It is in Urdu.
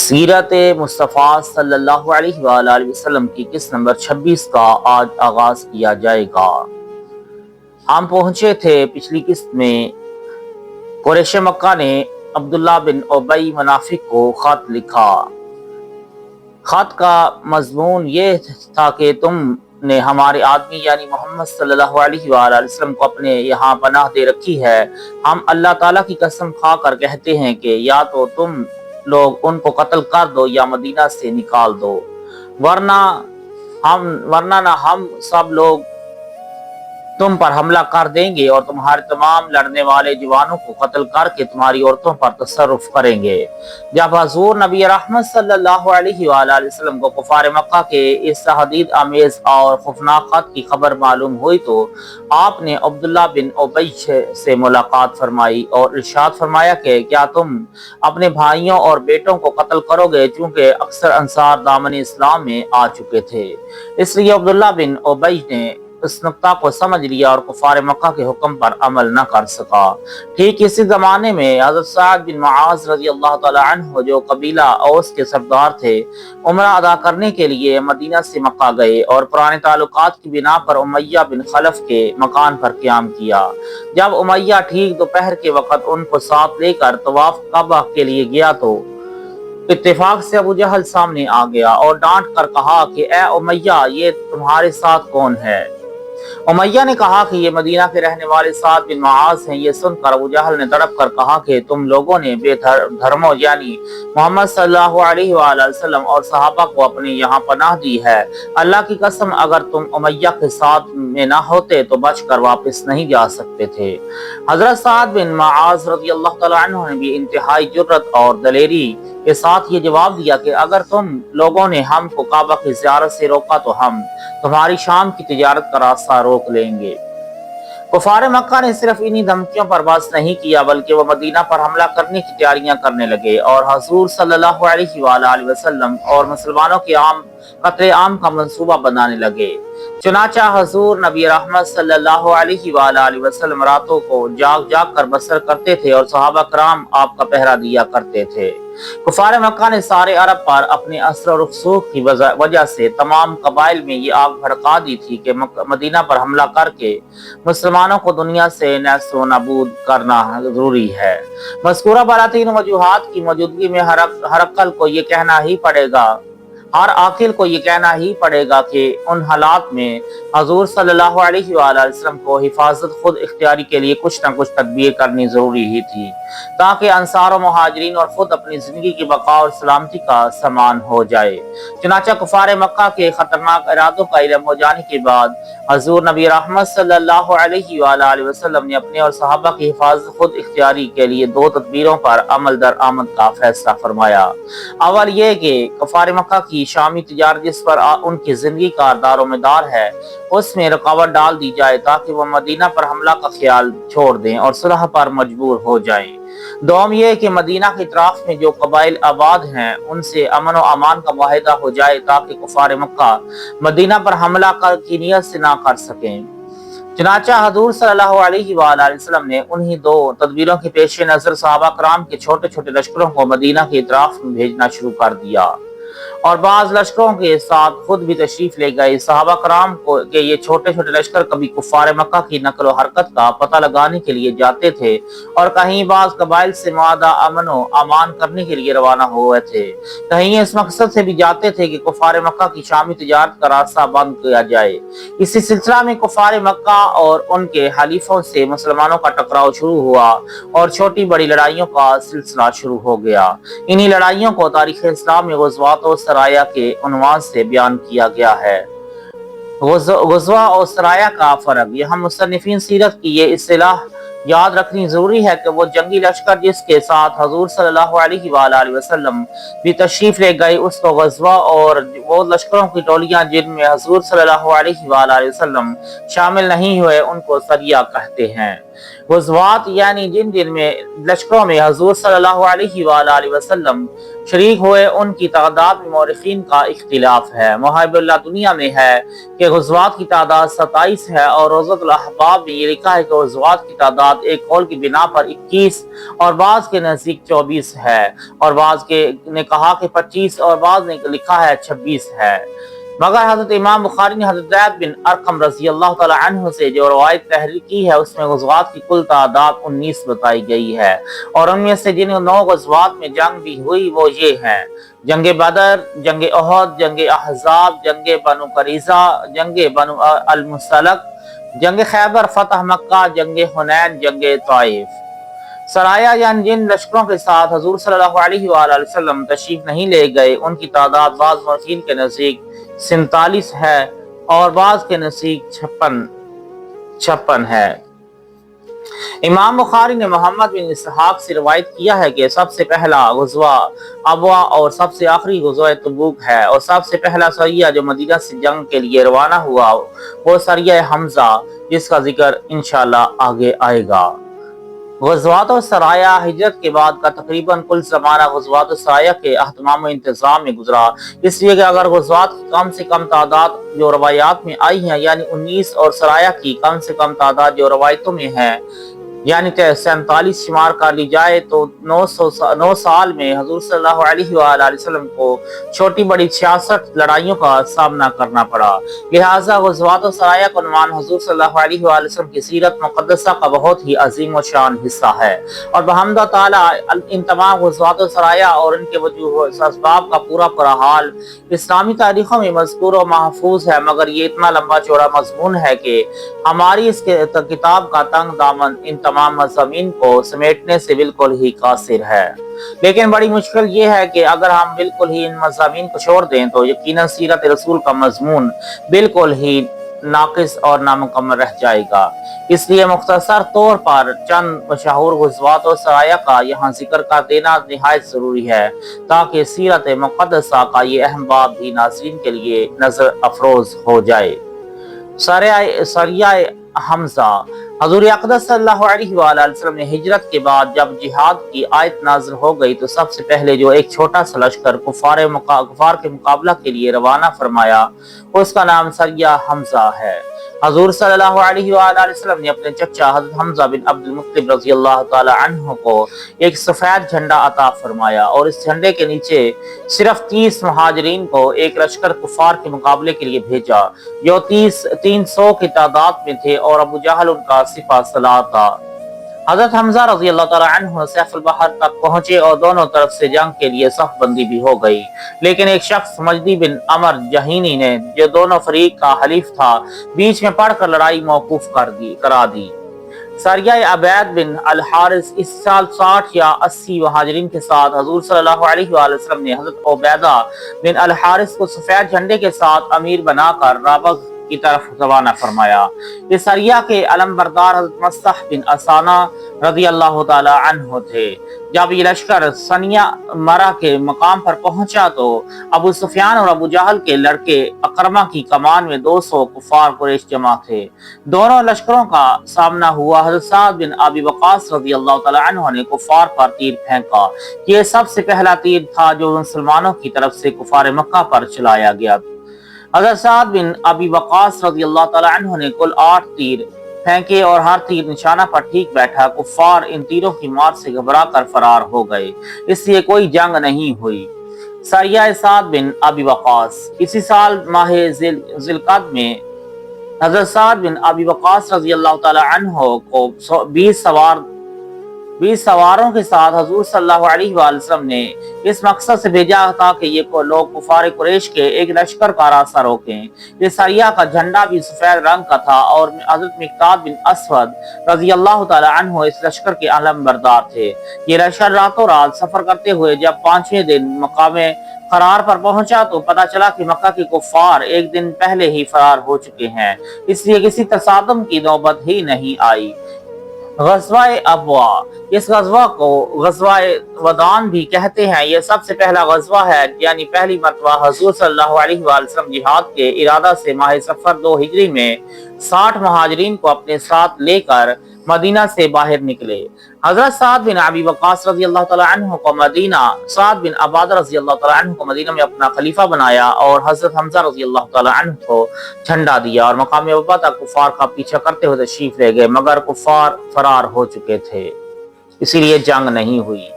سیرت مصطفیٰ صلی اللہ علیہ وآلہ وسلم کی قسط نمبر 26 کا آج آغاز کیا جائے گا۔ ہم پہنچے تھے پچھلی قسط میں قریش مکہ نے عبداللہ بن ابی منافق کو خط لکھا۔ خط کا مضمون یہ تھا کہ تم نے ہمارے آدمی یعنی محمد صلی اللہ علیہ وآلہ وسلم کو اپنے یہاں پناہ دے رکھی ہے۔ ہم اللہ تعالیٰ کی قسم کھا کر کہتے ہیں کہ یا تو تم لوگ ان کو قتل کر دو یا مدینہ سے نکال دو، ورنہ نہ ہم سب لوگ تم پر حملہ کر دیں گے اور تمہارے تمام لڑنے والے جوانوں کو قتل کر کے تمہاری عورتوں پر تصرف کریں گے۔ جب حضور نبی رحمت صلی اللہ علیہ وآلہ وسلم کو کفار مکہ کے اس تہدید آمیز اور خوفناک خط کی خبر معلوم ہوئی تو آپ نے عبداللہ بن ابی سے ملاقات فرمائی اور ارشاد فرمایا کہ کیا تم اپنے بھائیوں اور بیٹوں کو قتل کرو گے؟ چونکہ اکثر انصار دامن اسلام میں آ چکے تھے، اس لیے عبداللہ بن ابی نے اس نقطہ کو سمجھ لیا اور کفار مکہ کے حکم پر عمل نہ کر سکا۔ ٹھیک اسی زمانے میں حضرت سعد بن معاذ رضی اللہ تعالی عنہ جو قبیلہ اوس کے سردار تھے، عمرہ ادا کرنے کے لیے مدینہ سے مکہ گئے اور پرانے تعلقات کی بنا پر امیہ بن خلف کے مکان پر قیام کیا۔ جب امیہ ٹھیک دوپہر کے وقت ان کو ساتھ لے کر طواف کعبہ کے لیے گیا تو اتفاق سے ابو جہل سامنے آ گیا اور ڈانٹ کر کہا کہ اے امیہ، یہ تمہارے ساتھ کون ہے؟ امیہ نے کہا کہ یہ مدینہ کے رہنے والے سعد بن معاذ ہیں۔ یہ سن کر ابو جہل نے تڑپ کر کہا کہ تم لوگوں نے بے دھرموں یعنی محمد صلی اللہ علیہ وآلہ وسلم اور صحابہ کو اپنے یہاں پناہ دی ہے۔ اللہ کی قسم اگر تم امیہ کے ساتھ میں نہ ہوتے تو بچ کر واپس نہیں جا سکتے تھے۔ حضرت سعد بن معاذ رضی اللہ تعالی عنہ نے بھی انتہائی جرأت اور دلیری کے ساتھ یہ جواب دیا کہ اگر تم لوگوں نے ہم کو کعبہ کی زیارت سے روکا تو ہم تمہاری شام کی تجارت کا راستہ روک لیں گے۔ کفار مکہ نے صرف انہی دھمکیوں پر بس نہیں کیا بلکہ وہ مدینہ پر حملہ کرنے کی تیاریاں کرنے لگے اور حضور صلی اللہ علیہ وآلہ وسلم اور مسلمانوں کے قتل عام کا منصوبہ بنانے لگے۔ چنانچہ حضور نبی رحمت صلی اللہ علیہ وآلہ وسلم راتوں کو جاگ جاگ کر بسر کرتے تھے اور صحابہ کرام آپ کا پہرا دیا کرتے تھے۔ کفار مکہ نے سارے عرب پر اپنے اثر و رسوخ کی وجہ سے تمام قبائل میں یہ آگ بھڑکا دی تھی کہ مدینہ پر حملہ کر کے مسلمانوں کو دنیا سے نیست و نابود کرنا ضروری ہے۔ مذکورہ براتی وجوہات کی موجودگی میں ہر عقل کو یہ کہنا ہی پڑے گا کہ ان حالات میں حضور صلی اللہ علیہ وآلہ وسلم کو حفاظت خود اختیاری کے لیے کچھ نہ کچھ تدبیر کرنی ضروری ہی تھی تاکہ انصار و مہاجرین اور خود اپنی زندگی کی بقا اور سلامتی کا سامان ہو جائے۔ چنانچہ کفار مکہ کے خطرناک ارادوں کا علم ہو جانے کے بعد حضور نبی رحمت صلی اللہ علیہ وآلہ وسلم نے اپنے اور صحابہ کی حفاظت خود اختیاری کے لیے دو تدبیروں پر عمل درآمد کا فیصلہ فرمایا۔ اول یہ کہ کفار مکہ کی شامی تجارت جس پر ان کی زندگی کا دار و مدار ہے اس میں رکاوٹ ڈال دی جائے تاکہ وہ مدینہ پر حملہ کا خیال چھوڑ دیں اور صلح پر مجبور ہو جائیں۔ دوم یہ کہ مدینہ کے اطراف میں جو قبائل آباد ہیں ان سے امن و امان کا معاہدہ ہو جائے تاکہ کفار مکہ مدینہ پر حملہ کی نیت سے نہ کر سکیں۔ چنانچہ حضور صلی اللہ علیہ وآلہ وسلم نے انہی دو تدبیروں کے پیش نظر صحابہ کرام کے چھوٹے چھوٹے لشکروں کو مدینہ کے اطراف میں بھیجنا شروع کر دیا اور بعض لشکروں کے ساتھ خود بھی تشریف لے گئے۔ صحابہ کرام کے یہ چھوٹے چھوٹے لشکر کبھی کفار مکہ کی نقل و حرکت کا پتہ لگانے کے لیے جاتے تھے اور کہیں بعض قبائل سے معاہدہ امن و امان کرنے کے لیے روانہ ہوئے تھے، کہیں اس مقصد سے بھی جاتے تھے کہ کفار مکہ کی شامی تجارت کا راستہ بند کیا جائے۔ اسی سلسلہ میں کفار مکہ اور ان کے حلیفوں سے مسلمانوں کا ٹکراؤ شروع ہوا اور چھوٹی بڑی لڑائیوں کا سلسلہ شروع ہو گیا۔ انہی لڑائیوں کو تاریخ اسلام میں غزوات و سرایا کے عنوان سے بیان کیا گیا ہے۔ غزوہ اور سرایا کا فرق، یہاں مصنفین سیرت کی یہ اصطلاح یاد رکھنی ضروری ہے کہ وہ جنگی لشکر جس کے ساتھ حضور صلی اللہ علیہ وآلہ وسلم بھی تشریف لے گئے اس کو غزوہ، اور وہ لشکروں کی ٹولیاں جن میں حضور صلی اللہ علیہ وآلہ وسلم شامل نہیں ہوئے ان کو سریہ کہتے ہیں۔ غزوات یعنی جن میں لشکروں میں حضور صلی اللہ علیہ وآلہ وسلم شریک ہوئے ان کی تعداد میں مورخین کا اختلاف ہے۔ محب اللہ دنیا میں ہے کہ غزوات کی تعداد 27 ہے اور روضۃ الاحباب میں یہ لکھا ہے کہ غزوات کی تعداد تعداد ایک قول کی بنا پر 21 اور بعض کے نزدیک 24 ہے، اور بعض کے نے کہا کہ 25 اور بعض نے لکھا ہے 26 ہے۔ مگر حضرت امام بخاری نے حضرت زید بن ارقم رضی اللہ تعالی عنہ سے جو روایت تحریر کی ہے اس میں غزوات کی کل تعداد 19 بتائی گئی ہے، اور ان میں سے جن 9 غزوات میں جنگ بھی ہوئی وہ یہ ہیں: جنگ بدر، جنگ احد، جنگ احزاب، جنگ بنو قریظہ، جنگ بنو المصطلق، جنگ خیبر، فتح مکہ، جنگ حنین، جنگ طائف۔ سرایہ یعنی جن لشکروں کے ساتھ حضور صلی اللہ علیہ وآلہ وسلم تشریف نہیں لے گئے ان کی تعداد بعض مورخین کے نزدیک 47 ہے اور بعض کے نزدیک 56 ہے۔ امام بخاری نے محمد بن اسحاق سے روایت کیا ہے کہ سب سے پہلا غزوہ ابوا اور سب سے آخری غزوہ تبوک ہے، اور سب سے پہلا سریہ جو مدینہ سے جنگ کے لیے روانہ ہوا وہ سریہ حمزہ، جس کا ذکر انشاءاللہ آگے آئے گا۔ غزوات و سرایہ ہجرت کے بعد کا تقریباً کل زمانہ غزوات و سرایہ کے اہتمام و انتظام میں گزرا، اس لیے کہ اگر غزوات کی کم سے کم تعداد جو روایات میں آئی ہیں یعنی 19 اور سرایہ کی کم سے کم تعداد جو روایتوں میں ہے یعنی 47 شمار کر لی جائے تو 9 سال میں حضور صلی اللہ علیہ وآلہ وسلم کو چھوٹی بڑی 66 لڑائیوں کا سامنا کرنا پڑا۔ لہٰذا غزوات و سرایہ کا عنوان حضور صلی اللہ علیہ وآلہ وسلم کی سیرت مقدسہ کا بہت ہی عظیم و شان حصہ ہے، اور بحمد تعالیٰ ان تمام غزوات و سرایہ اور ان کے وجوہ اسباب کا پورا حال اسلامی تاریخوں میں مذکور و محفوظ ہے، مگر یہ اتنا لمبا چوڑا مضمون ہے کہ ہماری اس کتاب کا تنگ دامن ان تمام مضامین کو سمیٹنے سے بالکل ہی قاصر ہے۔ لیکن بڑی مشکل یہ ہے کہ اگر ہم بالکل ہی ان مضامین کو چھوڑ دیں تو یقیناً سیرت رسول کا مضمون بالکل ہی ناقص اور نامکمل رہ جائے گا۔ اس لیے مختصر طور پر چند مشہور غزوات و سرایہ کا یہاں ذکر کر دینا نہایت ضروری ہے تاکہ سیرت مقدسہ کا یہ اہم باب بھی ناظرین کے لیے نظر افروز ہو جائے۔ سریہ حمزہ۔ حضور اقدس صلی اللہ علیہ وآلہ وسلم نے ہجرت کے بعد جب جہاد کی آیت نازل ہو گئی تو سب سے پہلے جو ایک چھوٹا سا لشکر کفار کے مقابلہ کے لیے روانہ فرمایا اس کا نام سریہ حمزہ ہے۔ حضور صلی اللہ علیہ وآلہ وسلم نے اپنے چچا حضرت حمزہ بن عبد المطلب رضی اللہ تعالی عنہ کو ایک سفید جھنڈا عطا فرمایا، اور اس جھنڈے کے نیچے صرف 30 مہاجرین کو ایک لشکر کفار کے مقابلے کے لیے بھیجا جو 300 کی تعداد میں تھے، اور ابو جہل ان کا سپہ سالار تھا۔ حضرت حمزہ رضی اللہ تعالی عنہ سیف البحر تک پہنچے اور دونوں طرف سے جنگ کے لیے صف بندی بھی ہو گئی، لیکن ایک شخص مجدی بن عمر جہینی نے جو دونوں فریق کا حلیف تھا بیچ میں پڑھ کر لڑائی موقوف کرا دی۔ سریہ عبید بن الحارث اس سال 60 یا 80 مہاجرین کے ساتھ حضور صلی اللہ علیہ وآلہ وسلم نے حضرت عبیدہ بن الحارث کو سفید جھنڈے کے ساتھ امیر بنا کر رابغ کی طرف روانہ فرمایا۔ اس سریہ کے علم بردار حضرت مصطح بن اسانہ رضی اللہ تعالی عنہ تھے۔ جب یہ لشکر سنیہ مرہ کے مقام پر پہنچا تو ابو سفیان اور ابو جہل کے لڑکے اکرمہ کی کمان میں 200 کفار قریش جمع تھے۔ دونوں لشکروں کا سامنا ہوا۔ حضرت سعد بن ابی وقاص رضی اللہ تعالی عنہ نے کفار پر تیر پھینکا۔ یہ سب سے پہلا تیر تھا جو مسلمانوں کی طرف سے کفار مکہ پر چلایا گیا۔ حضرت سعد بن ابی وقاص رضی اللہ تعالی عنہ نے کل 8 تیر پھینکے اور ہر تیر نشانہ پر ٹھیک بیٹھا۔ کفار ان تیروں کی مار سے گھبرا کر فرار ہو گئے، اس لیے کوئی جنگ نہیں ہوئی۔ سریہ سعد بن ابی وقاص۔ اسی سال ماہ ذوالقعدہ میں حضرت سعد بن ابی وقاص رضی اللہ تعالی عنہ کو 20 سواروں کے ساتھ حضور صلی اللہ علیہ وآلہ وسلم نے اس مقصد سے بھیجا تھا کہ یہ لوگ کفار قریش کے ایک لشکر کا راستہ روکیں۔ یہ سریہ کا جھنڈا بھی سفید رنگ کا تھا اور حضرت مقداد بن اسود رضی اللہ تعالی عنہ اس لشکر کے علم بردار تھے۔ یہ لشکر راتوں رات سفر کرتے ہوئے جب 5ویں دن مقام قرار پر پہنچا تو پتہ چلا کہ مکہ کے کفار ایک دن پہلے ہی فرار ہو چکے ہیں، اس لیے کسی تصادم کی نوبت ہی نہیں آئی۔ غزوہ ابوا۔ اس غزوہ کو غزوہ ودان بھی کہتے ہیں۔ یہ سب سے پہلا غزوہ ہے، یعنی پہلی مرتبہ حضور صلی اللہ علیہ وآلہ وسلم جہاد کے ارادہ سے ماہ صفر 2 ہجری میں 60 مہاجرین کو اپنے ساتھ لے کر مدینہ سے باہر نکلے۔ حضرت سعد بن ابی وقاص رضی اللہ تعالیٰ عنہ کو سعد بن عبادہ رضی اللہ تعالیٰ عنہ کو مدینہ میں اپنا خلیفہ بنایا اور حضرت حمزہ رضی اللہ تعالیٰ عنہ کو جھنڈا دیا، اور مقام ابا تک کفار کا پیچھا کرتے ہوئے تشریف لے گئے، مگر کفار فرار ہو چکے تھے، اسی لیے جنگ نہیں ہوئی۔